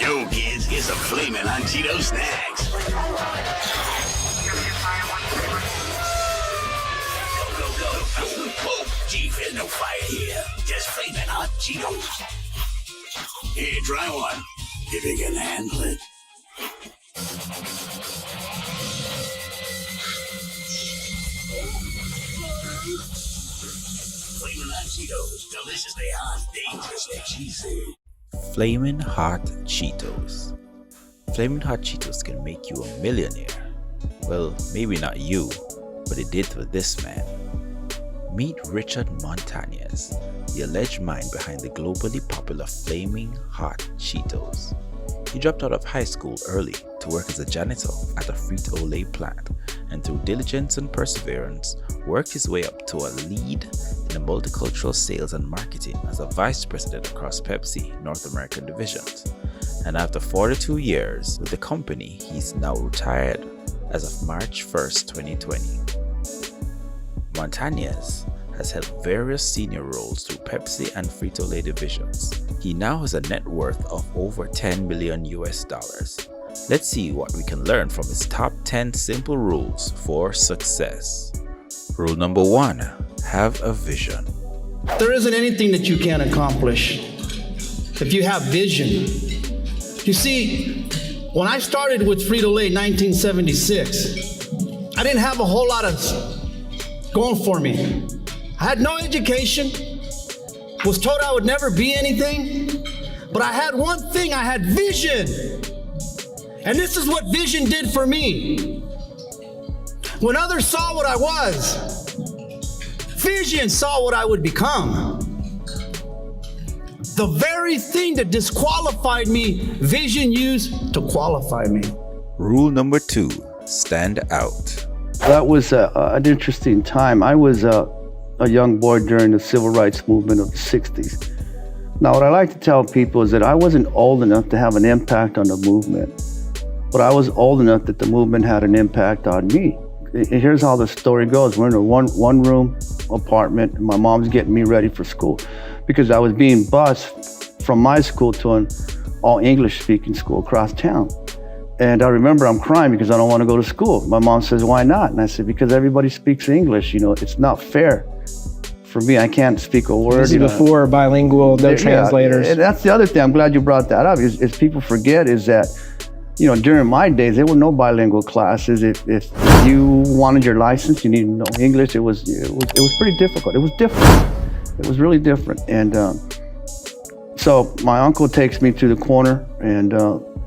go, kids. Here's some Flamin Hot Cheetos snacks. Go. Chief, there's no fire here. Just Flamin Hot Cheetos. Here, try one. If you can handle it. Flamin Hot Cheetos. Deliciously hot, dangerously cheesy. Flamin Hot Cheetos. Flamin Hot Cheetos can make you a millionaire. Well, maybe not you, but it did for this man. Meet Richard Montanez, the alleged mind behind the globally popular Flamin Hot Cheetos. He dropped out of high school early to work as a janitor at a Frito Lay plant, and through diligence and perseverance, worked his way up to a lead in the Multicultural Sales and Marketing as a vice president across Pepsi North American divisions. And after 42 years with the company, he's now retired as of March 1st, 2020. Montagnes has held various senior roles through Pepsi and Frito Lay divisions. He now has a net worth of over $10 million US. Let's see what we can learn from his top 10 simple rules for success. Rule number 1, have a vision. There isn't anything that you can't accomplish if you have vision. You see, when I started with Frito Lay in 1976, I didn't have a whole lot of going for me. I had no education, was told I would never be anything, but I had one thing, I had vision. And this is what vision did for me. When others saw what I was, vision saw what I would become. The very thing that disqualified me, vision used to qualify me. Rule number 2, stand out. That was an interesting time. I was a young boy during the civil rights movement of the 60s. Now, what I like to tell people is that I wasn't old enough to have an impact on the movement, but I was old enough that the movement had an impact on me. And here's how the story goes. We're in a one-room apartment, and my mom's getting me ready for school because I was being bused from my school to an all-English-speaking school across town. And I remember I'm crying because I don't want to go to school. My mom says, why not? And I said, because everybody speaks English. You know, it's not fair. For me, I can't speak a word. This is before bilingual, no translators. And that's the other thing. I'm glad you brought that up. Is people forget is that, you know, during my days, there were no bilingual classes. If you wanted your license, you needed to know English. It was pretty difficult. It was different. It was really different. And so my uncle takes me to the corner, and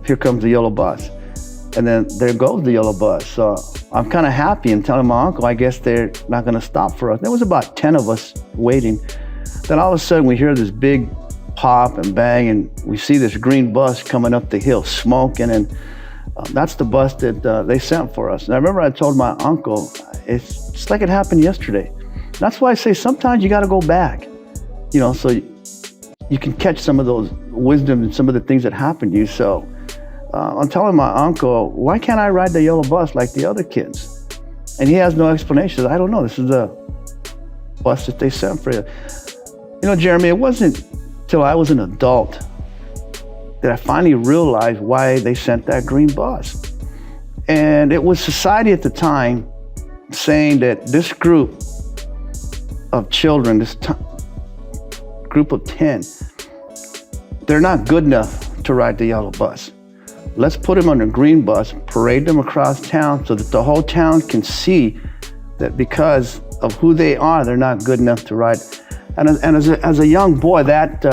here comes the yellow bus. And then there goes the yellow bus. So I'm kind of happy and telling my uncle, I guess they're not going to stop for us. There was about 10 of us waiting. Then all of a sudden we hear this big pop and bang, and we see this green bus coming up the hill, smoking, and that's the bus that they sent for us. And I remember I told my uncle, it's just like it happened yesterday. That's why I say sometimes you got to go back, you know, so you can catch some of those wisdom and some of the things that happened to you. So I'm telling my uncle, why can't I ride the yellow bus like the other kids? And he has no explanation. I don't know, this is the bus that they sent for you. You know, Jeremy, it wasn't till I was an adult that I finally realized why they sent that green bus. And it was society at the time saying that this group of children, this group of 10, they're not good enough to ride the yellow bus. Let's put them on the green bus, parade them across town so that the whole town can see that because of who they are, they're not good enough to ride. And as a young boy, that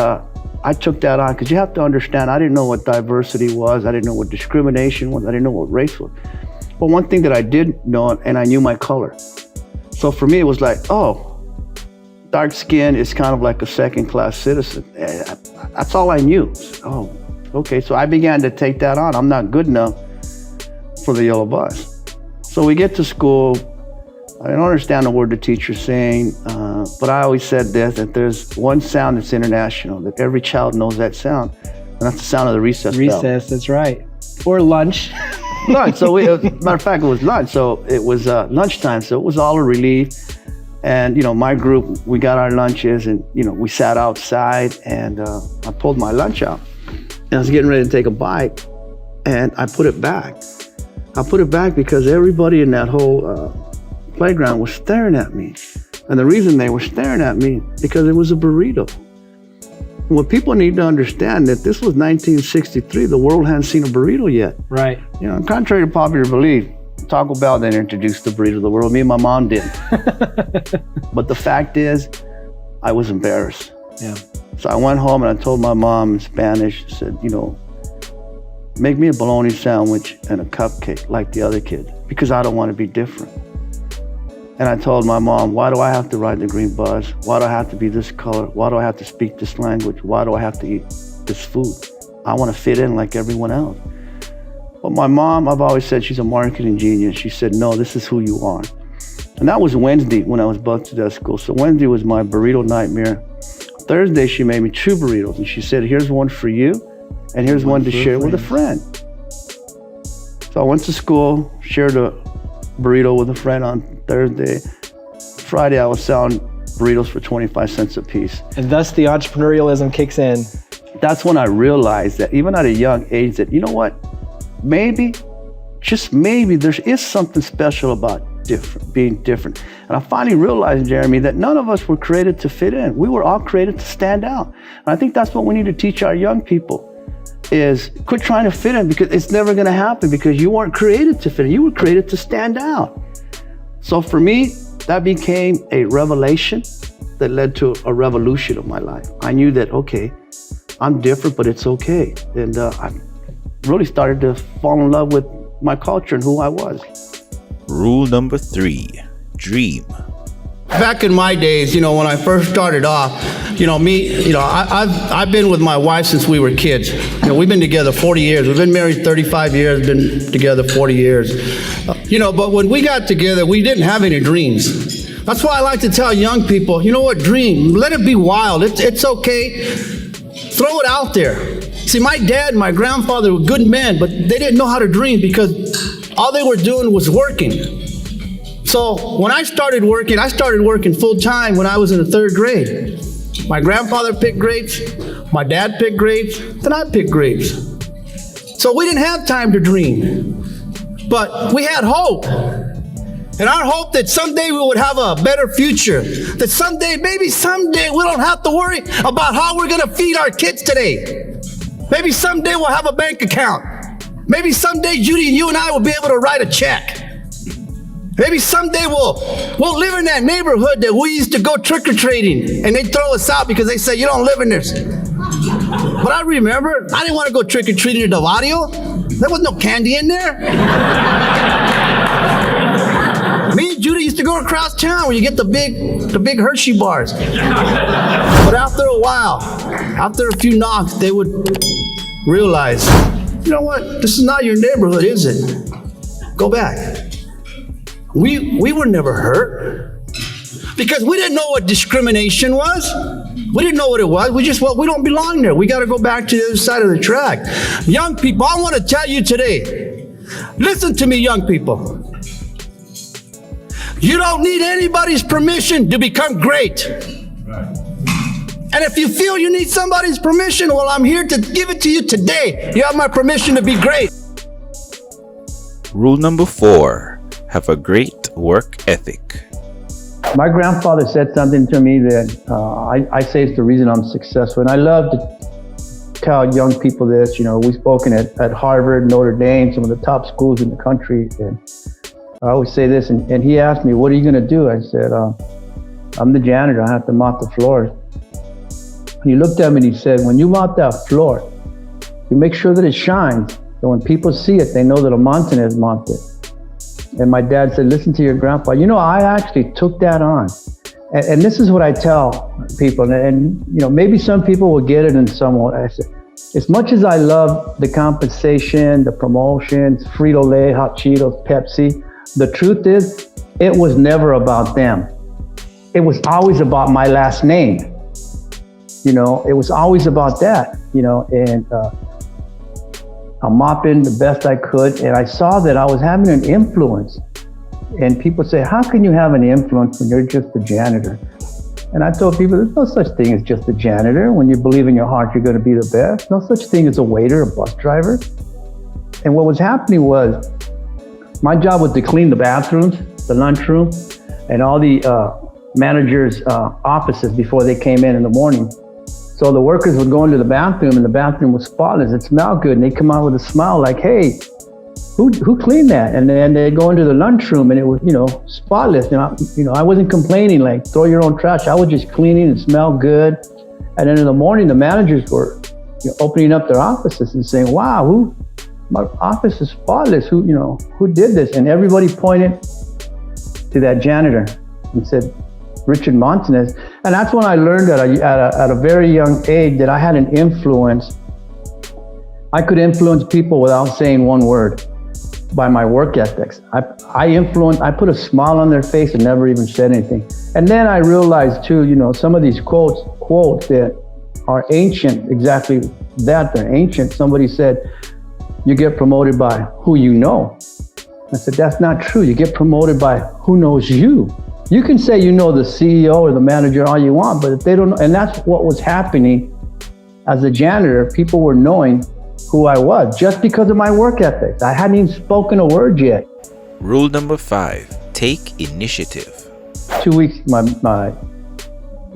I took that on, because you have to understand, I didn't know what diversity was, I didn't know what discrimination was, I didn't know what race was. But one thing that I did know, and I knew my color. So for me, it was like, oh, dark skin is kind of like a second-class citizen. That's all I knew. Oh, okay, so I began to take that on. I'm not good enough for the yellow bus. So we get to school. I don't understand the word the teacher's saying, but I always said this, that there's one sound that's international, that every child knows that sound, and that's the sound of the recess bell. Recess, that's right. Or lunch. Lunch, so matter of fact, it was lunch, so it was lunchtime, so it was all a relief. And, you know, my group, we got our lunches, and, you know, we sat outside, and I pulled my lunch out. And I was getting ready to take a bite, and I put it back. I put it back because everybody in that whole playground was staring at me. And the reason they were staring at me, because it was a burrito. What people need to understand that this was 1963, the world hadn't seen a burrito yet. Right. You know, contrary to popular belief, Taco Bell didn't introduce the burrito to the world. Me and my mom did. But the fact is, I was embarrassed. Yeah. So I went home and I told my mom in Spanish, I said, you know, make me a bologna sandwich and a cupcake like the other kid, because I don't want to be different. And I told my mom, why do I have to ride the green bus? Why do I have to be this color? Why do I have to speak this language? Why do I have to eat this food? I want to fit in like everyone else. But my mom, I've always said she's a marketing genius. She said, no, this is who you are. And that was Wednesday when I was busted at school. So Wednesday was my burrito nightmare. Thursday, she made me 2 burritos. And she said, here's one for you, and here's one to share with a friend. So I went to school, shared a burrito with a friend on Thursday. Friday, I was selling burritos for 25 cents a piece. And thus the entrepreneurialism kicks in. That's when I realized that even at a young age that, you know what, maybe, just maybe, there is something special about being different. And I finally realized, Jeremy, that none of us were created to fit in. We were all created to stand out. And I think that's what we need to teach our young people, is quit trying to fit in, because it's never gonna happen, because you weren't created to fit in. You were created to stand out. So for me, that became a revelation that led to a revolution of my life. I knew that, okay, I'm different, but it's okay. And I really started to fall in love with my culture and who I was. Rule number 3, dream. Back in my days, you know, when I first started off, you know, I've been with my wife since we were kids. You know, we've been together 40 years. We've been married 35 years, been together 40 years. You know, but when we got together, we didn't have any dreams. That's why I like to tell young people, you know what, dream, let it be wild. It's okay. Throw it out there. See, my dad and my grandfather were good men, but they didn't know how to dream because all they were doing was working. So when I started working full time when I was in the 3rd grade. My grandfather picked grapes, my dad picked grapes, then I picked grapes. So we didn't have time to dream, but we had hope. And our hope that someday we would have a better future, that maybe someday we don't have to worry about how we're gonna feed our kids today. Maybe someday we'll have a bank account. Maybe someday, Judy, you and I will be able to write a check. Maybe someday we'll live in that neighborhood that we used to go trick-or-treating, and they throw us out because they say, you don't live in this. But I remember, I didn't want to go trick-or-treating in Davadio. There was no candy in there. Me and Judy used to go across town where you get the big Hershey bars. But after a while, after a few knocks, they would realize, you know what, this is not your neighborhood, is it? Go back. We were never hurt because we didn't know what discrimination was. We didn't know what it was. We don't belong there. We got to go back to the other side of the track. Young people, I want to tell you today, listen to me, young people. You don't need anybody's permission to become great. And if you feel you need somebody's permission, well, I'm here to give it to you today. You have my permission to be great. Rule number 4. Have a great work ethic. My grandfather said something to me that I say is the reason I'm successful. And I love to tell young people this. You know, we've spoken at Harvard, Notre Dame, some of the top schools in the country. And I always say this, and he asked me, what are you going to do? I said, I'm the janitor. I have to mop the floors. And he looked at me and he said, when you mop that floor, you make sure that it shines. So when people see it, they know that a Montagnes mopped it. And my dad said, listen to your grandpa. You know, I actually took that on. And this is what I tell people. And you know, maybe some people will get it and some won't. I said, as much as I love the compensation, the promotions, Frito Lay, Hot Cheetos, Pepsi, the truth is, it was never about them. It was always about my last name. You know, it was always about that, you know, and I'm mopping the best I could, and I saw that I was having an influence. And people say, how can you have an influence when you're just a janitor? And I told people, there's no such thing as just a janitor. When you believe in your heart, you're going to be the best. No such thing as a waiter, a bus driver. And what was happening was, my job was to clean the bathrooms, the lunchroom, and all the managers' offices before they came in the morning. So the workers would go into the bathroom, and the bathroom was spotless. It smelled good, and they come out with a smile like, "Hey, who cleaned that?" And then they go into the lunchroom, and it was, spotless. And I wasn't complaining like, "Throw your own trash." I was just cleaning. It smelled good. And then in the morning, the managers were opening up their offices and saying, "Wow, my office is spotless. Who did this?" And everybody pointed to that janitor and said, "Richard Montanez." And that's when I learned at a very young age that I had an influence. I could influence people without saying one word by my work ethics. I put a smile on their face and never even said anything. And then I realized too, some of these quotes that are ancient, exactly that, they're ancient. Somebody said, "You get promoted by who you know." I said, that's not true. You get promoted by who knows you. You can say you know the CEO or the manager all you want, but if they don't know, and that's what was happening as a janitor, people were knowing who I was just because of my work ethic. I hadn't even spoken a word yet. Rule number 5, take initiative. 2 weeks, my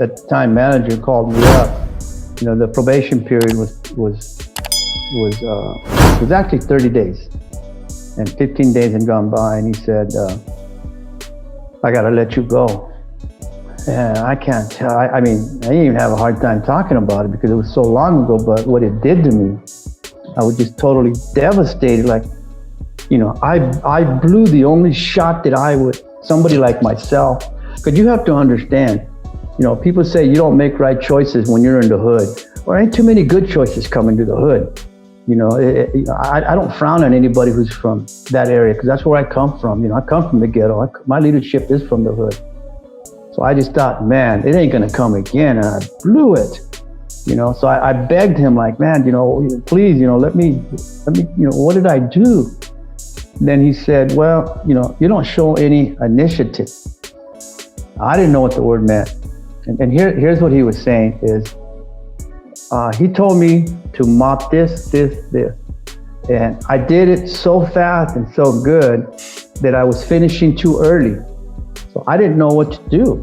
at the time manager called me up. The probation period was actually 30 days. And 15 days had gone by, and he said, "I got to let you go." And I can't tell. I didn't even have a hard time talking about it because it was so long ago, but what it did to me, I was just totally devastated. Like, I blew the only shot that somebody like myself, because you have to understand, people say you don't make right choices when you're in the hood. Well, ain't too many good choices coming to the hood. I don't frown on anybody who's from that area because that's where I come from. I come from the ghetto. My leadership is from the hood. So I just thought, man, it ain't gonna come again, and I blew it. So I begged him, like, man, please, let me, what did I do? Then he said, well, you don't show any initiative. I didn't know what the word meant, and here's what he was saying is, he told me to mop this, and I did it so fast and so good that I was finishing too early. So I didn't know what to do.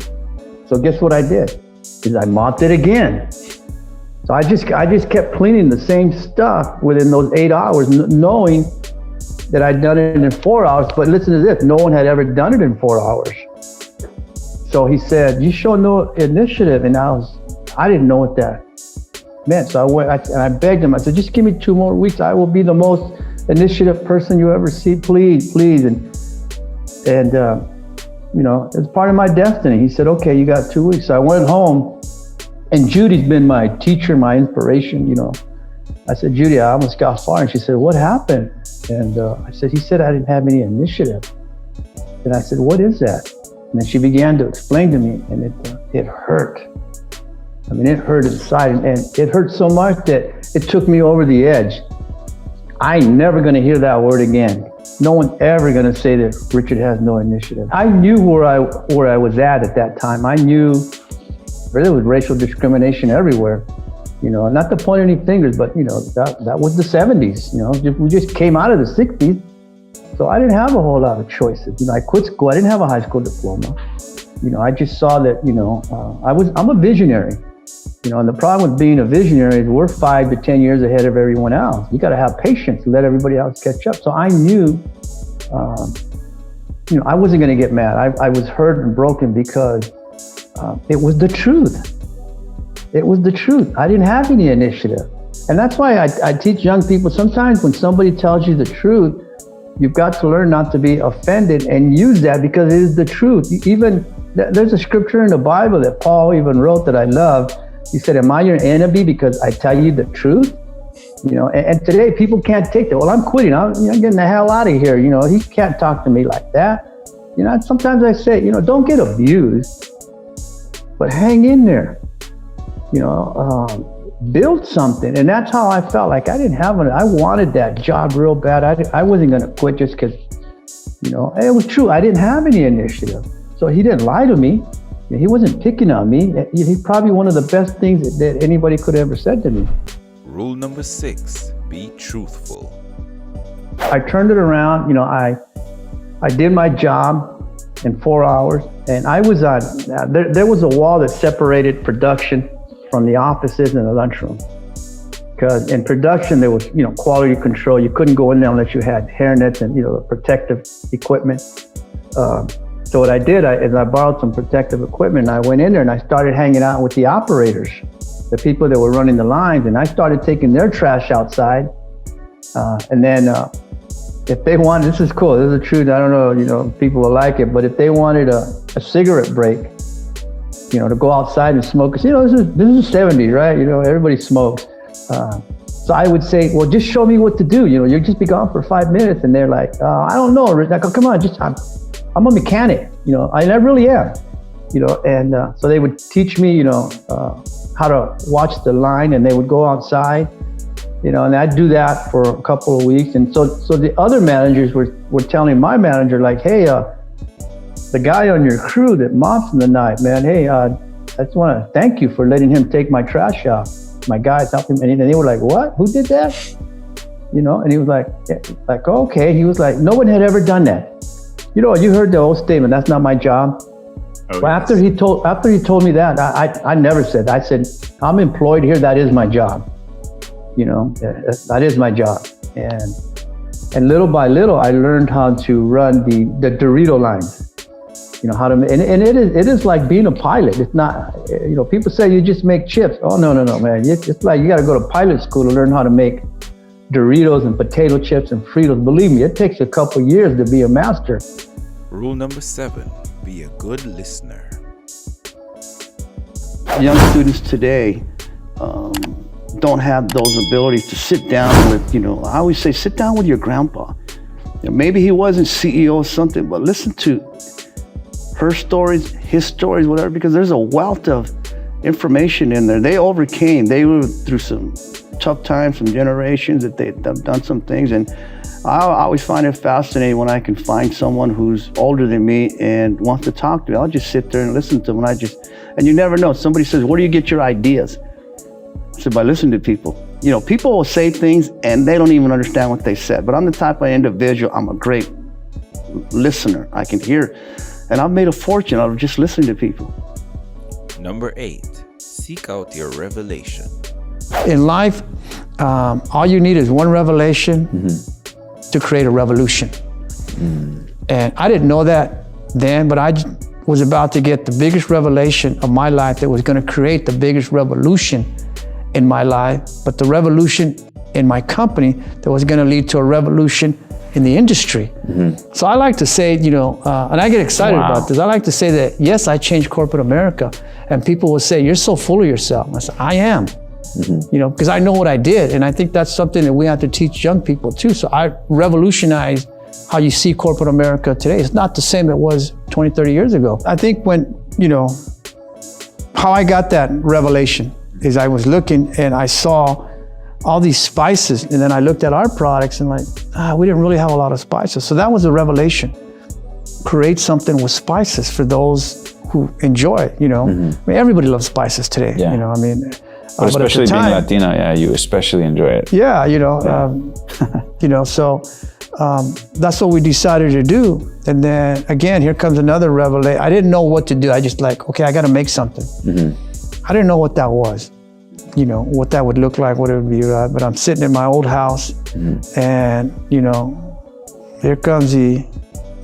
So guess what I did? Is I mopped it again. So I just kept cleaning the same stuff within those 8 hours, knowing that I'd done it in 4 hours. But listen to this, no one had ever done it in 4 hours. So he said, "You show no initiative," and I didn't know what that meant. So I went and I begged him. I said, "Just give me 2 more weeks. I will be the most initiative person you ever see. Please, please." And it's part of my destiny. He said, "Okay, you got 2 weeks." So I went home, and Judy's been my teacher, my inspiration. I said, "Judy, I almost got fired." And she said, "What happened?" And I said, "He said I didn't have any initiative." And I said, "What is that?" And then she began to explain to me, and it hurt. It hurt inside, and it hurt so much that it took me over the edge. I ain't never gonna hear that word again. No one ever gonna say that Richard has no initiative. I knew where I was at that time. I knew there was racial discrimination everywhere. Not to point any fingers, but that was the 70s. We just came out of the 60s, so I didn't have a whole lot of choices. I quit school. I didn't have a high school diploma. I just saw that. I'm a visionary. And the problem with being a visionary is we're 5 to 10 years ahead of everyone else. You got to have patience and let everybody else catch up. So I knew, I wasn't going to get mad. I was hurt and broken because it was the truth. It was the truth. I didn't have any initiative. And that's why I teach young people, sometimes when somebody tells you the truth, you've got to learn not to be offended and use that because it is the truth. Even there's a scripture in the Bible that Paul even wrote that I love. He said, "Am I your enemy because I tell you the truth?" And today people can't take that. "Well, I'm quitting. I'm getting the hell out of here. He can't talk to me like that." Sometimes I say, don't get abused, but hang in there. Build something. And that's how I felt. Like I didn't have I wanted that job real bad. I wasn't going to quit just because, it was true. I didn't have any initiative. So he didn't lie to me. He wasn't picking on me. He's probably one of the best things that anybody could have ever said to me. Rule number 6, be truthful. I turned it around. I did my job in 4 hours, and I was on, there was a wall that separated production from the offices and the lunchroom. Because in production, there was, quality control. You couldn't go in there unless you had hairnets and, protective equipment. So what I did is I borrowed some protective equipment, and I went in there and I started hanging out with the operators, the people that were running the lines, and I started taking their trash outside. And then if they wanted, this is cool, this is the truth, I don't know, people will like it, but if they wanted a cigarette break, to go outside and smoke, because, this is the 70s, right? Everybody smokes. So I would say, well, just show me what to do. You'll just be gone for 5 minutes. And they're like, I don't know, Rich. Like, oh, come on, I'm a mechanic, I really am, and so they would teach me, how to watch the line, and they would go outside, and I'd do that for a couple of weeks. And so the other managers were telling my manager, like, hey, the guy on your crew that mops in the night, man, hey, I just want to thank you for letting him take my trash out. My guys helped him, and they were like, what? Who did that? And he was like, oh, okay. He was like, no one had ever done that. You heard the old statement, that's not my job. Oh, well, yes. After he told me that, I never said, I said, I'm employed here, that is my job. That is my job. And little by little, I learned how to run the Dorito lines. How to, and it is like being a pilot. It's not, people say you just make chips. Oh, no, man. It's like you got to go to pilot school to learn how to make Doritos and potato chips and Fritos. Believe me, it takes a couple years to be a master. Rule number 7, be a good listener. Young students today don't have those abilities to sit down with, I always say, sit down with your grandpa. Maybe he wasn't CEO or something, but listen to her stories, his stories, whatever, because there's a wealth of information in there. They overcame, they were through some tough times, some generations that they've done some things. And I always find it fascinating when I can find someone who's older than me and wants to talk to me. I'll just sit there and listen to them. And you never know. Somebody says, where do you get your ideas? I said, by listening to people. People will say things and they don't even understand what they said. But I'm the type of individual, I'm a great listener. I can hear. And I've made a fortune out of just listening to people. Number 8, seek out your revelation. In life, all you need is one revelation to create a revolution. And I didn't know that then, but I was about to get the biggest revelation of my life that was going to create the biggest revolution in my life, but the revolution in my company that was going to lead to a revolution in the industry. So I like to say, and I get excited about this. I like to say that, yes, I changed corporate America, and people will say, you're so full of yourself. I say, I am, because I know what I did. And I think that's something that we have to teach young people too. So I revolutionized how you see corporate America today. It's not the same it was 20, 30 years ago. I think when, how I got that revelation is I was looking and I saw all these spices, and then I looked at our products and we didn't really have a lot of spices. So that was a revelation. Create something with spices for those who enjoy it, I mean, everybody loves spices today, But especially being Latino, you especially enjoy it. So that's what we decided to do. And then again, here comes another revelation. I didn't know what to do. I just okay, I got to make something. I didn't know what that was. What that would look like, what it would be, but I'm sitting in my old house and, here comes the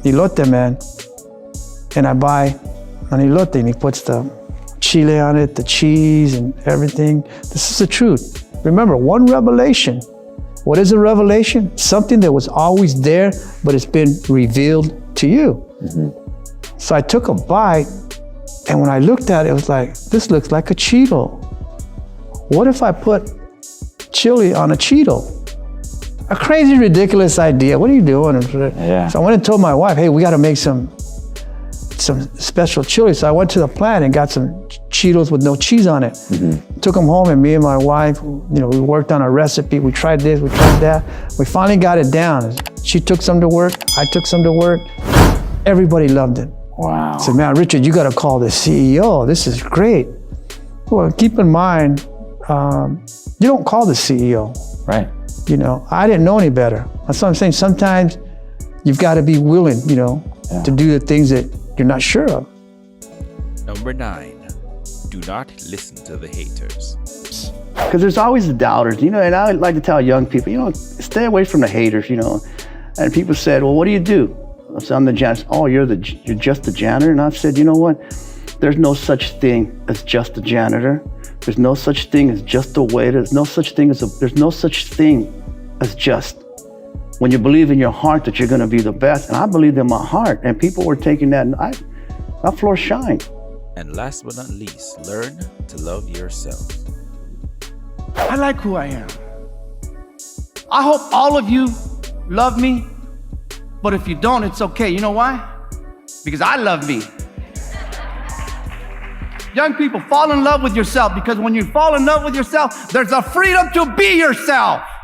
elote man, and I buy an elote and he puts the chile on it, the cheese and everything. This is the truth. Remember, one revelation. What is a revelation? Something that was always there, but it's been revealed to you. So I took a bite, and when I looked at it, it was like, this looks like a Cheeto. What if I put chili on a Cheeto? A crazy, ridiculous idea. What are you doing? Yeah. So I went and told my wife, hey, we got to make some special chili. So I went to the plant and got some Cheetos with no cheese on it. Took them home, and me and my wife, we worked on a recipe. We tried this, we tried that. We finally got it down. She took some to work, I took some to work. Everybody loved it. Wow. I said, man, Richard, you got to call the CEO. This is great. Well, keep in mind, you don't call the CEO. Right. You know, I didn't know any better. That's what I'm saying. Sometimes you've got to be willing, you know, to do the things that you're not sure of. Number 9, do not listen to the haters. Because there's always the doubters, you know, and I like to tell young people, you know, stay away from the haters, you know. And people said, well, what do you do? I said, I'm the janitor. Oh, you're just the janitor? And I said, you know what? There's no such thing as just a janitor. There's no such thing as just a waiter. There's no such thing as just. When you believe in your heart that you're going to be the best, and I believed in my heart, and people were taking that, and my floor shined. And last but not least, learn to love yourself. I like who I am. I hope all of you love me, but if you don't, it's okay. You know why? Because I love me. Young people, fall in love with yourself, because when you fall in love with yourself, there's a freedom to be yourself.